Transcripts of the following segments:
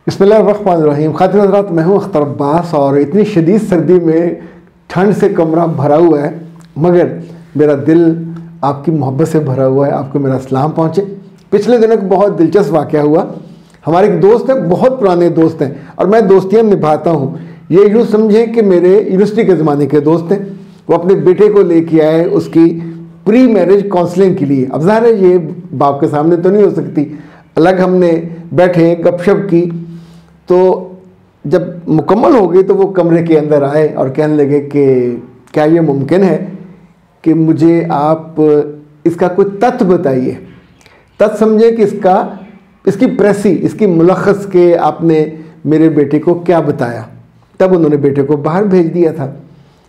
बिस्मिल्लाहिर्रहमानिर्रहीम। खातिन हज़रात, मैं हूँ अख्तर अब्बास और इतनी शदीद सर्दी में ठंड से कमरा भरा हुआ है, मगर मेरा दिल आपकी मोहब्बत से भरा हुआ है। आपको मेरा सलाम पहुँचे। पिछले दिनों एक बहुत दिलचस्प वाक़या हुआ। हमारे एक दोस्त हैं, बहुत पुराने दोस्त हैं और मैं दोस्तियाँ निभाता हूँ। ये यूँ समझें कि मेरे यूनिवर्सिटी के ज़माने के दोस्त हैं। वो अपने बेटे को लेके आए उसकी प्री मैरिज काउंसलिंग के लिए। अब ज़ाहिर है ये बाप के सामने तो नहीं हो सकती, अलग हमने बैठे गपशप की। तो जब मुकम्मल हो गई तो वो कमरे के अंदर आए और कहने लगे कि क्या ये मुमकिन है कि मुझे आप इसका कोई तथ्य बताइए। तथ्य समझे कि इसकी प्रेसी, इसकी मुलखस के आपने मेरे बेटे को क्या बताया। तब उन्होंने बेटे को बाहर भेज दिया था।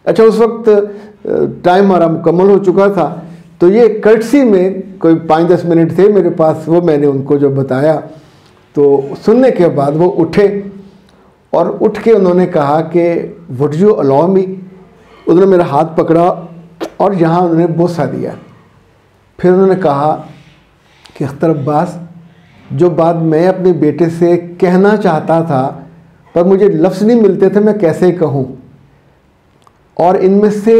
अच्छा, उस वक्त टाइम हमारा मुकम्मल हो चुका था, तो ये कर्टसी में कोई 5-10 मिनट थे मेरे पास। वो मैंने उनको जो बताया तो सुनने के बाद वो उठे और उठ के उन्होंने कहा कि वुड यू अलाउ मी। उन्होंने मेरा हाथ पकड़ा और यहाँ उन्होंने बोसा दिया। फिर उन्होंने कहा कि अख्तर अब्बास, जो बात मैं अपने बेटे से कहना चाहता था पर मुझे लफ्ज़ नहीं मिलते थे, मैं कैसे कहूँ। और इनमें से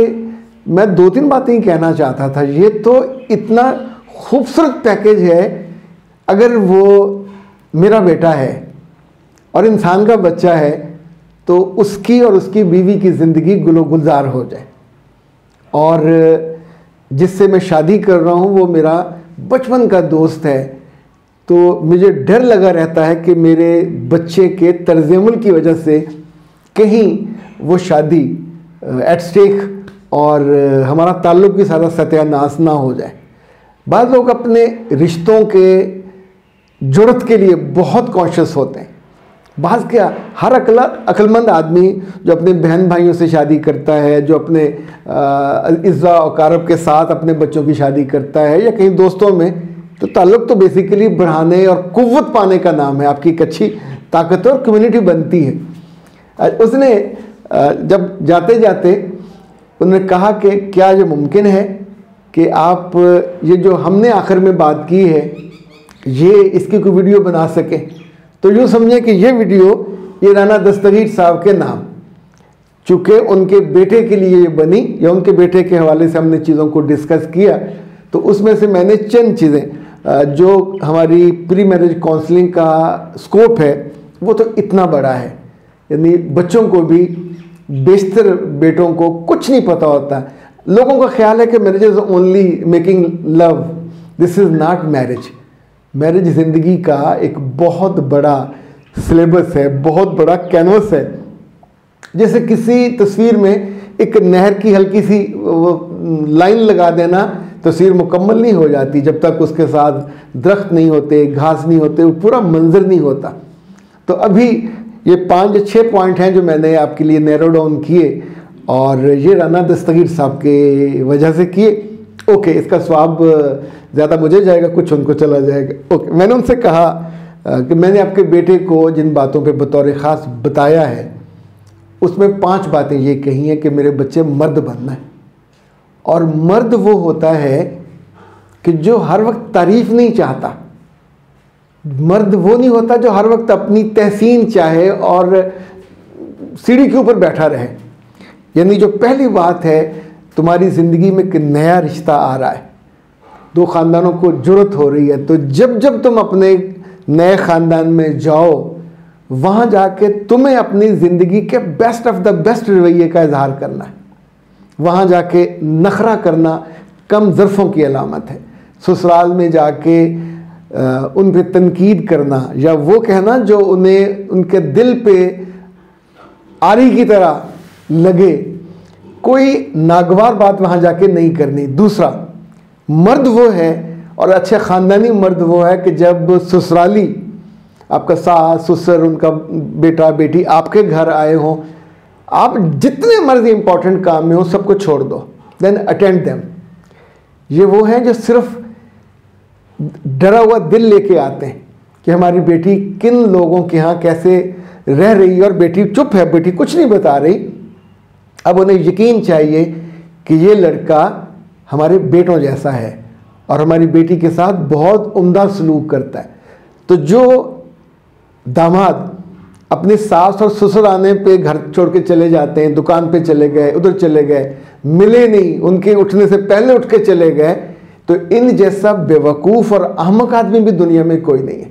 मैं 2-3 बातें ही कहना चाहता था। ये तो इतना खूबसूरत पैकेज है, अगर वो मेरा बेटा है और इंसान का बच्चा है तो उसकी और उसकी बीवी की ज़िंदगी गुलो गुलजार हो जाए। और जिससे मैं शादी कर रहा हूँ वो मेरा बचपन का दोस्त है, तो मुझे डर लगा रहता है कि मेरे बच्चे के तर्ज़-ए-अमल की वजह से कहीं वो शादी एट स्टेक और हमारा ताल्लुक़ भी सारा सत्यानाश ना हो जाए। बाद लोग अपने रिश्तों के जुड़त के लिए बहुत कॉन्शियस होते हैं। बाज़ क्या, हर अक्लमंद आदमी जो अपने बहन भाइयों से शादी करता है, जो अपने इज़्ज़ा और कारब के साथ अपने बच्चों की शादी करता है या कहीं दोस्तों में, तो ताल्लुक़ तो बेसिकली बढ़ाने और कुव्वत पाने का नाम है। आपकी एक अच्छी ताकतवर कम्युनिटी बनती है। उसने जब जाते जाते उन्होंने कहा कि क्या ये मुमकिन है कि आप ये जो हमने आखिर में बात की है ये इसकी कोई वीडियो बना सकें। तो यूँ समझें कि ये वीडियो ये राना दस्तगीर साहब के नाम, चूँकि उनके बेटे के लिए ये बनी या उनके बेटे के हवाले से हमने चीज़ों को डिस्कस किया, तो उसमें से मैंने चंद चीज़ें, जो हमारी प्री मैरिज काउंसलिंग का स्कोप है वो तो इतना बड़ा है, यानी बच्चों को भी, बेशतर बेटों को कुछ नहीं पता होता। लोगों का ख्याल है कि marriage is only making love, this is not marriage. Marriage ज़िंदगी का एक बहुत बड़ा सिलेबस है, बहुत बड़ा कैनवस है। जैसे किसी तस्वीर में एक नहर की हल्की सी लाइन लगा देना, तस्वीर मुकम्मल नहीं हो जाती जब तक उसके साथ दरख्त नहीं होते, घास नहीं होते, वो पूरा मंजर नहीं होता। तो अभी ये 5-6 पॉइंट हैं जो मैंने आपके लिए नैरो डाउन किए और ये राना दस्तगीर साहब के वजह से किए। ओके, इसका स्वाब ज़्यादा मुझे जाएगा, कुछ उनको चला जाएगा। ओके, मैंने उनसे कहा कि मैंने आपके बेटे को जिन बातों पे बतौर ख़ास बताया है उसमें 5 बातें ये कही हैं कि मेरे बच्चे मर्द बनना है। और मर्द वो होता है कि जो हर वक्त तारीफ़ नहीं चाहता। मर्द वो नहीं होता जो हर वक्त अपनी तहसीन चाहे और सीढ़ी के ऊपर बैठा रहे। यानी जो पहली बात है, तुम्हारी ज़िंदगी में एक नया रिश्ता आ रहा है, 2 ख़ानदानों को जुर्रत हो रही है, तो जब जब तुम अपने नए ख़ानदान में जाओ वहाँ जाके तुम्हें अपनी ज़िंदगी के बेस्ट ऑफ द बेस्ट रवैये का इजहार करना है। वहाँ जाके नखरा करना कम ज़र्फ़ों की अलामत है। ससुराल में जाके उन पर तनकीद करना या वो कहना जो उन्हें उनके दिल पे आरी की तरह लगे, कोई नागवार बात वहाँ जाके नहीं करनी। दूसरा, मर्द वो है और अच्छे ख़ानदानी मर्द वो है कि जब ससुराली, आपका सास ससुर, उनका बेटा बेटी आपके घर आए हों, आप जितने मर्जी इंपॉर्टेंट काम में हो सबको छोड़ दो, देन अटेंड देम। ये वो हैं जो सिर्फ डरा हुआ दिल लेके आते हैं कि हमारी बेटी किन लोगों के यहाँ कैसे रह रही है और बेटी चुप है, बेटी कुछ नहीं बता रही। अब उन्हें यकीन चाहिए कि ये लड़का हमारे बेटों जैसा है और हमारी बेटी के साथ बहुत उम्दा सलूक करता है। तो जो दामाद अपने सास और ससुर आने पे घर छोड़ के चले जाते हैं, दुकान पे चले गए, उधर चले गए, मिले नहीं, उनके उठने से पहले उठ के चले गए, तो इन जैसा बेवकूफ़ और अहमक आदमी भी दुनिया में कोई नहीं है।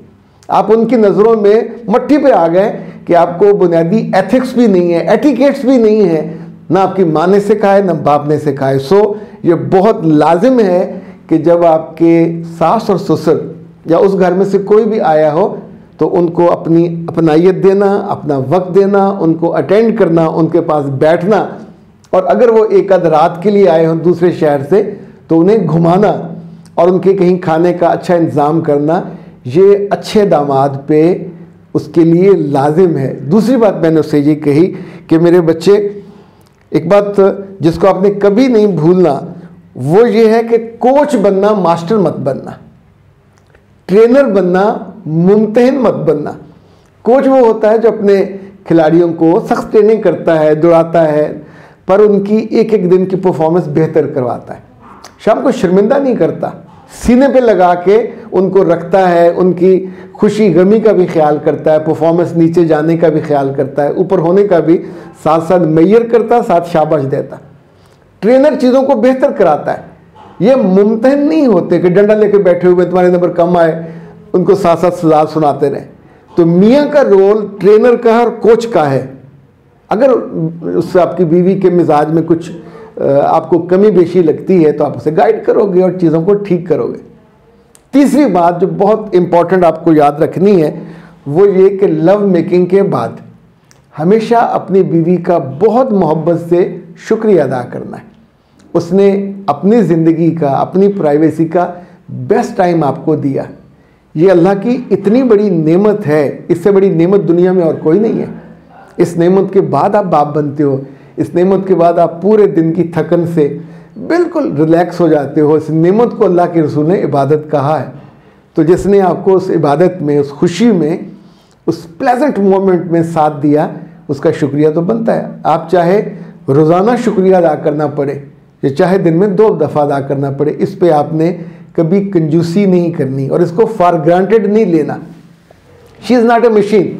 आप उनकी नज़रों में मट्टी पे आ गए कि आपको बुनियादी एथिक्स भी नहीं है, एटिकेट्स भी नहीं है, ना आपकी माँ ने सिखाए ना बाप ने सिखाए। सो ये बहुत लाजिम है कि जब आपके सास और ससुर या उस घर में से कोई भी आया हो तो उनको अपनी अपनाइयत देना, अपना वक्त देना, उनको अटेंड करना, उनके पास बैठना, और अगर वो एक आध रात के लिए आए हों दूसरे शहर से तो उन्हें घुमाना और उनके कहीं खाने का अच्छा इंतज़ाम करना, ये अच्छे दामाद पे उसके लिए लाजिम है। दूसरी बात मैंने उससे ये कही कि मेरे बच्चे, एक बात जिसको आपने कभी नहीं भूलना वो ये है कि कोच बनना मास्टर मत बनना, ट्रेनर बनना मुमतहिन मत बनना। कोच वो होता है जो अपने खिलाड़ियों को सख्त ट्रेनिंग करता है, दौड़ाता है, पर उनकी एक एक दिन की परफॉर्मेंस बेहतर करवाता है, शाम को शर्मिंदा नहीं करता, सीने पे लगा के उनको रखता है, उनकी खुशी गमी का भी ख्याल करता है, परफॉर्मेंस नीचे जाने का भी ख्याल करता है, ऊपर होने का भी साथ साथ मैयर करता, साथ शाबाश देता। ट्रेनर चीज़ों को बेहतर कराता है। ये मुमतहिन नहीं होते कि डंडा लेके बैठे हुए तुम्हारे नंबर कम आए उनको साथ साथ सजा सुनाते रहे। तो मियाँ का रोल ट्रेनर का और कोच का है। अगर उससे आपकी बीवी के मिजाज में कुछ आपको कमी बेशी लगती है तो आप उसे गाइड करोगे और चीज़ों को ठीक करोगे। तीसरी बात जो बहुत इम्पॉर्टेंट आपको याद रखनी है वो ये कि लव मेकिंग के बाद हमेशा अपनी बीवी का बहुत मोहब्बत से शुक्रिया अदा करना है। उसने अपनी ज़िंदगी का, अपनी प्राइवेसी का बेस्ट टाइम आपको दिया। ये अल्लाह की इतनी बड़ी नेमत है, इससे बड़ी नेमत दुनिया में और कोई नहीं है। इस नेमत के बाद आप बाप बनते हो, इस नेमत के बाद आप पूरे दिन की थकन से बिल्कुल रिलैक्स हो जाते हो। इस नेमत को अल्लाह के रसूल ने इबादत कहा है। तो जिसने आपको उस इबादत में, उस खुशी में, उस प्लेजेंट मोमेंट में साथ दिया, उसका शुक्रिया तो बनता है। आप चाहे रोज़ाना शुक्रिया अदा करना पड़े या चाहे दिन में 2 दफ़ा अदा करना पड़े, इस पे आपने कभी कंजूसी नहीं करनी और इसको फॉर ग्रांटेड नहीं लेना। She is not a machine,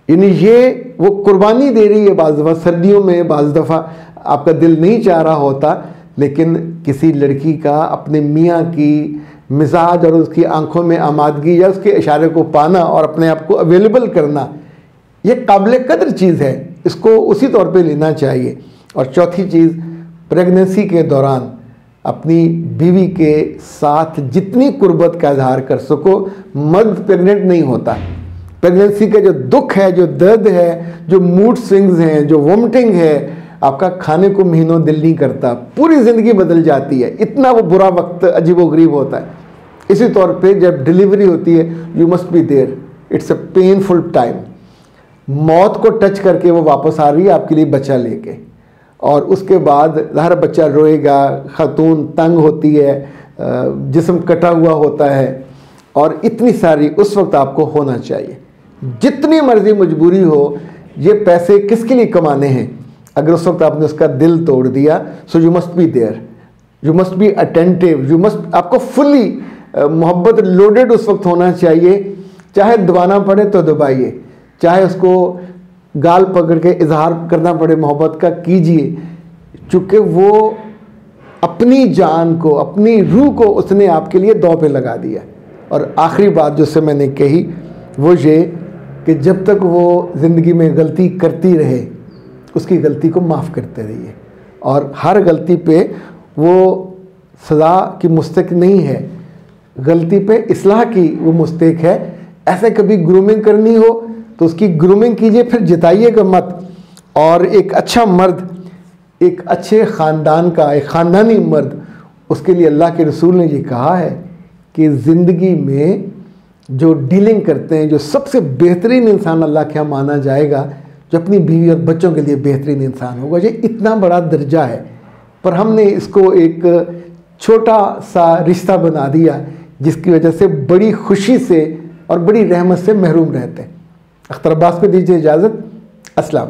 यानी ये वो कुर्बानी दे रही है। बाज़ दफ़ा सर्दियों में, बाज़ दफ़ा आपका दिल नहीं चाह रहा होता, लेकिन किसी लड़की का अपने मियाँ की मिजाज और उसकी आंखों में आमादगी या उसके इशारे को पाना और अपने आप को अवेलेबल करना, ये काबिल कदर चीज़ है, इसको उसी तौर पे लेना चाहिए। और चौथी चीज़, प्रेगनेंसी के दौरान अपनी बीवी के साथ जितनी कुर्बत का इजहार कर सको। मर्द प्रेग्नेंट नहीं होता, प्रेगनेंसी का जो दुख है, जो दर्द है, जो मूड स्विंग्स हैं, जो वोमिटिंग है, आपका खाने को महीनों दिल नहीं करता, पूरी ज़िंदगी बदल जाती है, इतना वो बुरा वक्त अजीबोगरीब होता है। इसी तौर पे जब डिलीवरी होती है, you must be there, it's a painful time. मौत को टच करके वो वापस आ रही है आपके लिए बच्चा लेके, और उसके बाद ज़ाहिर बच्चा रोएगा, खातून तंग होती है, जिस्म कटा हुआ होता है, और इतनी सारी उस वक्त आपको होना चाहिए। जितनी मर्जी मजबूरी हो, ये पैसे किसके लिए कमाने हैं? अगर उस वक्त आपने उसका दिल तोड़ दिया, so you must be there, you must be attentive, you must, आपको फुली मोहब्बत लोडेड उस वक्त होना चाहिए। चाहे दबाना पड़े तो दबाइए, चाहे उसको गाल पकड़ के इजहार करना पड़े मोहब्बत का, कीजिए, चूँकि वो अपनी जान को, अपनी रूह को उसने आपके लिए दांव पे लगा दिया। और आखिरी बात जो से मैंने कही वो ये कि जब तक वो ज़िंदगी में गलती करती रहे, उसकी गलती को माफ़ करते रहिए, और हर गलती पे वो सज़ा की मुस्तहिक नहीं है, गलती पे इस्लाह की वो मुस्तहिक है। ऐसे कभी ग्रूमिंग करनी हो तो उसकी ग्रूमिंग कीजिए, फिर जिताइएगा मत। और एक अच्छा मर्द, एक अच्छे ख़ानदान का, एक ख़ानदानी मर्द, उसके लिए अल्लाह के रसूल ने ये कहा है कि ज़िंदगी में जो डीलिंग करते हैं, जो सबसे बेहतरीन इंसान अल्लाह के यहाँ माना जाएगा, जो अपनी बीवी और बच्चों के लिए बेहतरीन इंसान होगा। ये इतना बड़ा दर्जा है, पर हमने इसको एक छोटा सा रिश्ता बना दिया जिसकी वजह से बड़ी खुशी से और बड़ी रहमत से महरूम रहते हैं। अख्तर अब्बास को दीजिए इजाज़त। अस्सलाम।